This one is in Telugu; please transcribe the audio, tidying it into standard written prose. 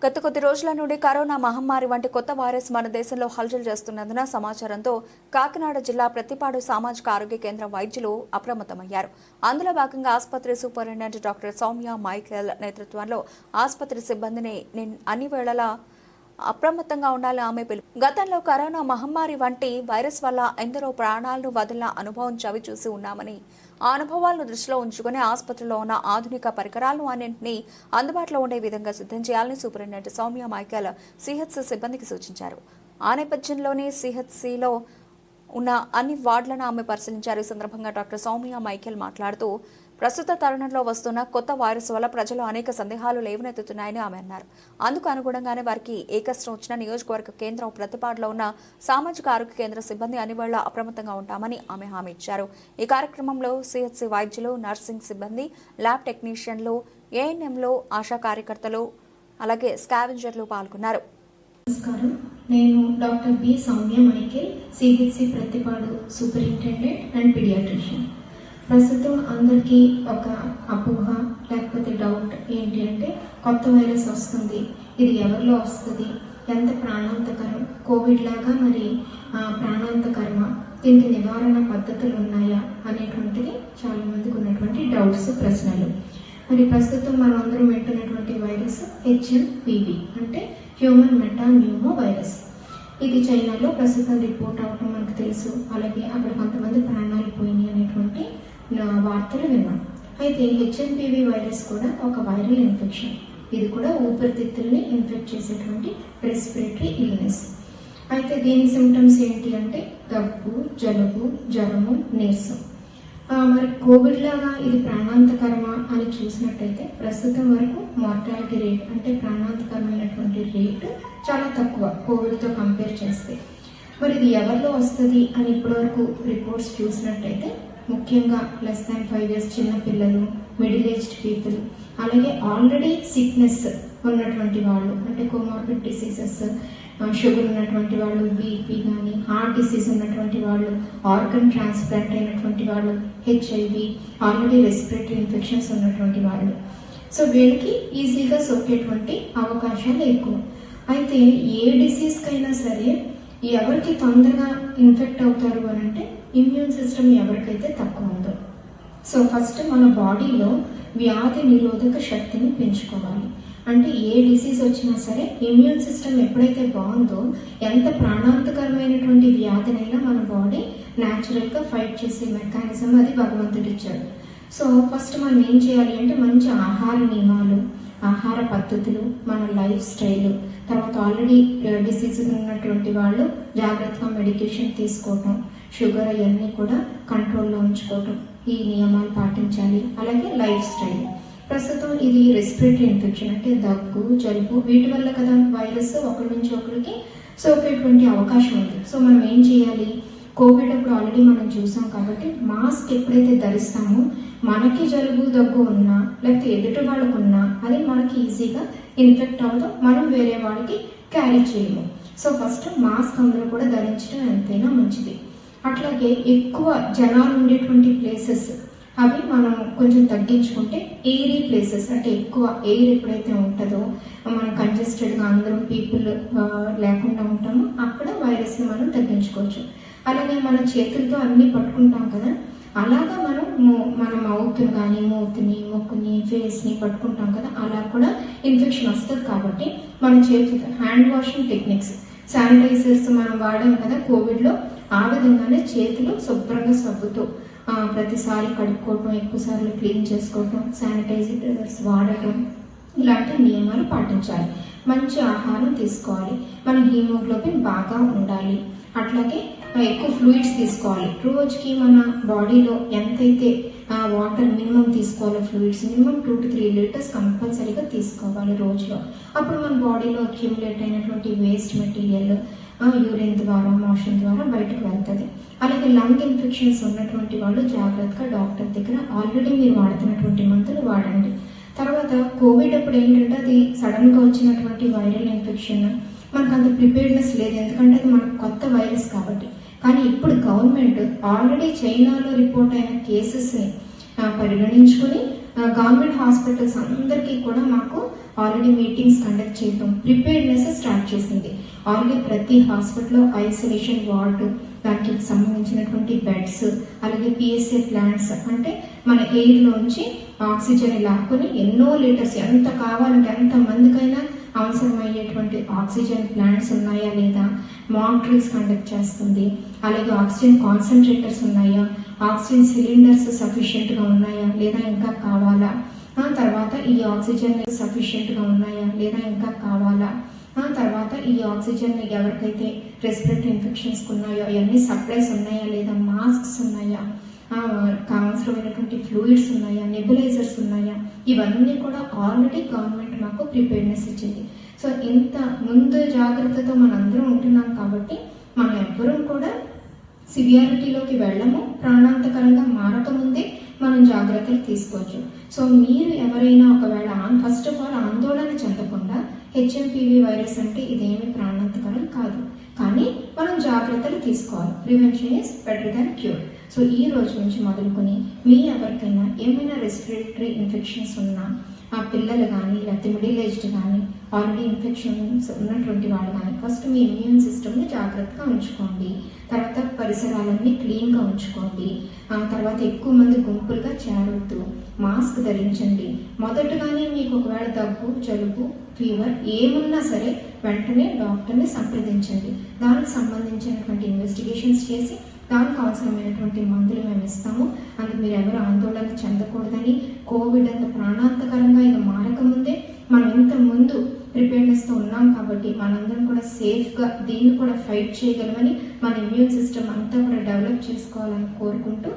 గత కొద్ది రోజుల నుండి కరోనా మహమ్మారి వంటి కొత్త వైరస్ మన దేశంలో హల్చల్ చేస్తున్నందున సమాచారంతో కాకినాడ జిల్లా ప్రతిపాడు సామాజిక ఆరోగ్య కేంద్రం వైద్యులు అప్రమత్తమయ్యారు. అందులో భాగంగా ఆసుపత్రి సూపరింటెండెంట్ డాక్టర్ సౌమ్య మైకేల్ నేతృత్వంలో ఆసుపత్రి సిబ్బందిని అన్ని వేళలా అప్రమత్తంగా ఉండాలని ఆమె పిలుపు. గతంలో కరోనా మహమ్మారి వంటి వైరస్ వల్ల ఎందరో ప్రాణాలను వదిలిన అనుభవం చవిచూసి ఉన్నామని, ఆ అనుభవాలను దృష్టిలో ఉంచుకుని ఆసుపత్రిలో ఉన్న ఆధునిక పరికరాలను అన్నింటినీ అందుబాటులో ఉండే విధంగా సిద్ధం చేయాలని సూపరింటెండెంట్ సౌమ్య మైకేల్ సిహెచ్సి సిబ్బందికి సూచించారు. ఆ నేపథ్యంలోనే సిహెచ్సిలో ఉన్న అన్ని వార్డులను ఆమె పరిశీలించారు. ఈ సందర్భంగా డాక్టర్ సౌమ్య మైకేల్ మాట్లాడుతూ, ప్రస్తుత తరుణంలో వస్తున్న కొత్త వైరస్ వల్ల ప్రజలు అనేక సందేహాలు లేవనెత్తుతున్నాయని ఆమె అన్నారు. అందుకు అనుగుణంగానే వారికి ఏ కష్టం వచ్చిన నియోజకవర్గ కేంద్రం ప్రతిపాడులో ఉన్న సామాజిక ఆరోగ్య కేంద్ర సిబ్బంది అన్ని వేళ అప్రమత్తంగా ఉంటామని ఆమె హామీ ఇచ్చారు. ఈ కార్యక్రమంలో సిహెచ్సి వైద్యులు, నర్సింగ్ సిబ్బంది, ల్యాబ్ టెక్నీషియన్లు, ఏఎన్ఎంలు, ఆశా కార్యకర్తలు, అలాగే స్కావెంజర్లు పాల్గొన్నారు. నమస్కారం, నేను doctor B Soumya Michael, CHC Prathipadu superintendent and paediatrician. ప్రస్తుతం అందరికీ ఒక అపోహ లేకపోతే డౌట్ ఏంటి అంటే, కొత్త వైరస్ వస్తుంది, ఇది ఎవరిలో వస్తుంది, ఎంత ప్రాణాంతకరం, కోవిడ్ లాగా మరి ప్రాణాంతకరమా, దీనికి నివారణ పద్ధతులు ఉన్నాయా అనేటువంటిది చాలా మందికి ఉన్నటువంటి డౌట్స్, ప్రశ్నలు. మరి ప్రస్తుతం మనం అందరం వింటున్నటువంటి వైరస్ HMPV అంటే హ్యూమన్ మెటాన్యూమో వైరస్. ఇది చైనాలో ప్రస్తుతం రిపోర్ట్ అవటం మనకు తెలుసు. అలాగే అక్కడ కొంతమంది ప్రాణాలు పోయినాయి అనేటువంటి వార్తలు విన్నాం. అయితే HMPV వైరస్ కూడా ఒక వైరల్ ఇన్ఫెక్షన్. ఇది కూడా ఊపిరితిత్తుల్ని ఇన్ఫెక్ట్ చేసేటువంటి రెస్పిరేటరీ ఇల్నెస్. అయితే దీని సిమ్టమ్స్ ఏంటి అంటే దగ్గు, జలుబు, జ్వరము, నీరసం. మరి కోవిడ్ లాగా ఇది ప్రాణాంతకరమా అని చూసినట్టయితే ప్రస్తుతం వరకు మార్టాలిటీ రేట్ అంటే ప్రాణాంతకరమైనటువంటి రేటు చాలా తక్కువ కోవిడ్తో కంపేర్ చేస్తే. మరి ఇది ఎవరిలో వస్తుంది అని ఇప్పటివరకు రిపోర్ట్స్ చూసినట్టయితే ముఖ్యంగా <5 years చిన్న పిల్లలు, మిడిల్ ఏజ్డ్ పీపుల్, అలాగే ఆల్రెడీ సిక్నెస్ ఉన్నటువంటి వాళ్ళు అంటే కోమార్బిడ్ డిసీజెస్, షుగర్ ఉన్నటువంటి వాళ్ళు, బీపీ కానీ హార్ట్ డిసీజ్ ఉన్నటువంటి వాళ్ళు, ఆర్గన్ ట్రాన్స్ప్లాంట్ అయినటువంటి వాళ్ళు, HIV, ఆల్రెడీ రెస్పిరేటరీ ఇన్ఫెక్షన్స్ ఉన్నటువంటి వాళ్ళు. సో వీళ్ళకి ఈజీగా సోకేటువంటి అవకాశాలు ఎక్కువ. అయితే ఏ డిసీజ్కైనా సరే ఎవరికి తొందరగా ఇన్ఫెక్ట్ అవుతారు అని అంటే ఇమ్యూన్ సిస్టమ్ ఎవరికైతే తక్కువ ఉందో. సో ఫస్ట్ మన బాడీలో వ్యాధి నిరోధక శక్తిని పెంచుకోవాలి. అంటే ఏ డిసీజ్ వచ్చినా సరే ఇమ్యూన్ సిస్టమ్ ఎప్పుడైతే బాగుందో ఎంత ప్రాణాంతకరమైనటువంటి వ్యాధినైనా మన బాడీ న్యాచురల్గా ఫైట్ చేసే మెకానిజం అది భగవంతుడు ఇచ్చాడు. సో ఫస్ట్ మనం ఏం చేయాలి అంటే మంచి ఆహార నియమాలు, ఆహార పద్ధతులు, మన లైఫ్ స్టైల్, తర్వాత ఆల్రెడీ డిసీజ్ ఉన్నటువంటి వాళ్ళు జాగ్రత్తగా మెడికేషన్ తీసుకోవటం, షుగర్ అవన్నీ కూడా కంట్రోల్లో ఉంచుకోవటం, ఈ నియమాలు పాటించాలి. అలాగే లైఫ్ స్టైల్. ప్రస్తుతం ఇది రెస్పిరేటరీ ఇన్ఫెక్షన్ అంటే దగ్గు, జలుబు, వీటి వల్ల కదా వైరస్ ఒకరి నుంచి ఒకరికి సోకేటువంటి అవకాశం ఉంది. సో మనం ఏం చేయాలి, కోవిడ్ అప్పుడు ఆల్రెడీ మనం చూసాం కాబట్టి మాస్క్ ఎప్పుడైతే ధరిస్తామో మనకి జలుబు, దగ్గు ఉన్నా లేకపోతే ఎదుటి వాళ్ళకు ఉన్నా అది మనకి ఈజీగా ఇన్ఫెక్ట్ అవ్వదు, మనం వేరే వాళ్ళకి క్యారీ చేయము. సో ఫస్ట్ మాస్క్ అందరూ కూడా ధరించడం ఎంతైనా మంచిది. అట్లాగే ఎక్కువ జనాలు ఉండేటువంటి ప్లేసెస్ అవి మనం కొంచెం తగ్గించుకుంటే, ఎయిరీ ప్లేసెస్ అంటే ఎక్కువ ఎయిర్ ఎప్పుడైతే ఉంటుందో మనం కంజెస్టెడ్గా అందరం పీపుల్ లేకుండా ఉంటామో అక్కడ వైరస్ని మనం తగ్గించుకోవచ్చు. అలాగే మన చేతులతో అన్నీ పట్టుకుంటాం కదా, అలాగా మనం మన మౌత్ని కానీ మూతిని, ముక్కుని, ఫేస్ని పట్టుకుంటాం కదా, అలా కూడా ఇన్ఫెక్షన్ వస్తుంది. కాబట్టి మన చేతులతో హ్యాండ్ వాషింగ్ టెక్నిక్స్, శానిటైజర్స్ మనం వాడాం కదా కోవిడ్లో, ఆ విధంగానే చేతులు శుభ్రంగా సబ్బుతో ప్రతిసారి కడుక్కోవటం, ఎక్కువసార్లు క్లీన్ చేసుకోవటం, శానిటైజర్స్ వాడటం, ఇలాంటి నియమాలు పాటించాలి. మంచి ఆహారం తీసుకోవాలి, మన హీమోగ్లోబిన్ బాగా ఉండాలి. అట్లాగే ఎక్కువ ఫ్లూయిడ్స్ తీసుకోవాలి. రోజుకి మన బాడీలో ఎంతైతే వాటర్ మినిమం తీసుకోవాలో ఫ్లూయిడ్స్ మినిమం 2 to 3 liters కంపల్సరీగా తీసుకోవాలి రోజులో. అప్పుడు మన బాడీలో అక్యుములేట్ అయినటువంటి వేస్ట్ మెటీరియల్ యూరిన్ ద్వారా, మోషన్ ద్వారా బయటకు వెళ్తుంది. అలాగే లంగ్ ఇన్ఫెక్షన్స్ ఉన్నటువంటి వాళ్ళు జాగ్రత్తగా డాక్టర్ దగ్గర ఆల్రెడీ మీరు వాడుతున్నటువంటి మందులు వాడండి. తర్వాత కోవిడ్ అప్పుడు ఏంటంటే అది సడన్గా వచ్చినటువంటి వైరల్ ఇన్ఫెక్షన్, మనకు అంత ప్రిపేర్డ్నెస్ లేదు, ఎందుకంటే అది మనకు కొత్త వైరస్ కాబట్టి. కానీ ఇప్పుడు గవర్నమెంట్ ఆల్రెడీ చైనాలో రిపోర్ట్ అయిన కేసెస్ని పరిగణించుకుని గవర్నమెంట్ హాస్పిటల్స్ అందరికీ కూడా మాకు ఆల్రెడీ మీటింగ్స్ కండక్ట్ చేయడం, ప్రిపేర్డ్నెస్ స్టార్ట్ చేసింది. ఆల్రెడీ ప్రతి హాస్పిటల్లో ఐసోలేషన్ వార్డు, దానికి సంబంధించినటువంటి బెడ్స్, అలాగే పిఎస్ఏ ప్లాంట్స్, అంటే మన ఎయిర్లోంచి ఆక్సిజన్ లాక్కుని ఎన్నో లీటర్స్ ఎంత కావాలంటే ఎంత మందికైనా అవసరమయ్యేటువంటి ఆక్సిజన్ ప్లాంట్స్ ఉన్నాయా లేదా మానిటరింగ్స్ కండక్ట్ చేస్తుంది. అలాగే ఆక్సిజన్ కాన్సన్ట్రేటర్స్ ఉన్నాయా, ఆక్సిజన్ సిలిండర్స్ సఫిషియెంట్ గా ఉన్నాయా లేదా ఇంకా కావాలా, తర్వాత ఈ ఆక్సిజన్ సఫిషియెంట్ గా ఉన్నాయా లేదా ఇంకా కావాలా, తర్వాత ఈ ఆక్సిజన్ ఎవరికైతే రెస్పిరేటరీ ఇన్ఫెక్షన్స్ ఉన్నాయో అవన్నీ సప్లైస్ ఉన్నాయా లేదా, మాస్క్స్ ఉన్నాయా, అవసరమైనటువంటి ఫ్లూయిడ్స్ ఉన్నాయా, నెబులైజర్స్ ఉన్నాయా, ఇవన్నీ కూడా ఆల్రెడీ గవర్నమెంట్ మాకు ప్రిపేర్నెస్ ఇచ్చింది. సో ఇంత ముందు జాగ్రత్తతో మనందరం ఉంటున్నాం కాబట్టి మనం ఎవ్వరూ కూడా సివియారిటీలోకి వెళ్ళము, ప్రాణాంతకరంగా మారకముందే మనం జాగ్రత్తలు తీసుకోవచ్చు. సో మీరు ఎవరైనా ఒకవేళ ఫస్ట్ ఆఫ్ ఆల్ ఆందోళన చెందకుండా, హెచ్ఎంపివి వైరస్ అంటే ఇదేమి ప్రాణాంతకరం కాదు, కానీ మనం జాగ్రత్తలు తీసుకోవాలి. Prevention is better than cure. So ఈ రోజు నుంచి మొదలుకొని మీ ఎవరికైనా ఏమైనా రెస్పిరేటరీ ఇన్ఫెక్షన్స్ ఉన్నా, ఆ పిల్లలు కానీ లేకపోతే మిడిల్ ఏజ్డ్ కానీ ఆల్రెడీ ఇన్ఫెక్షన్స్ ఉన్నటువంటి వాళ్ళు కానీ ఫస్ట్ మీ ఇమ్యూన్ సిస్టమ్ని జాగ్రత్తగా ఉంచుకోండి. తర్వాత పరిసరాలన్నీ క్లీన్గా ఉంచుకోండి. తర్వాత ఎక్కువ మంది గుంపులుగా చేరవద్దు, మాస్క్ ధరించండి. మొదటగానే మీకు ఒకవేళ దగ్గు, జలుబు, ఫీవర్ ఏమున్నా సరే వెంటనే డాక్టర్ని సంప్రదించండి. దానికి సంబంధించినటువంటి ఇన్వెస్టిగేషన్స్ చేసి దానికి అవసరమైనటువంటి మందులు మేము ఇస్తాము. అందుకు మీరు ఎవరు ఆందోళన చెందకూడదని, కోవిడ్ అంత ప్రాణాంతకరంగా ఇక మారకముందే మనం ఇంత ముందు ప్రిపేర్నెస్తో ఉన్నాం కాబట్టి మనందరం కూడా సేఫ్గా దీన్ని కూడా ఫైట్ చేయగలమని, మన ఇమ్యూన్ సిస్టమ్ అంతా కూడా డెవలప్ చేసుకోవాలని కోరుకుంటూ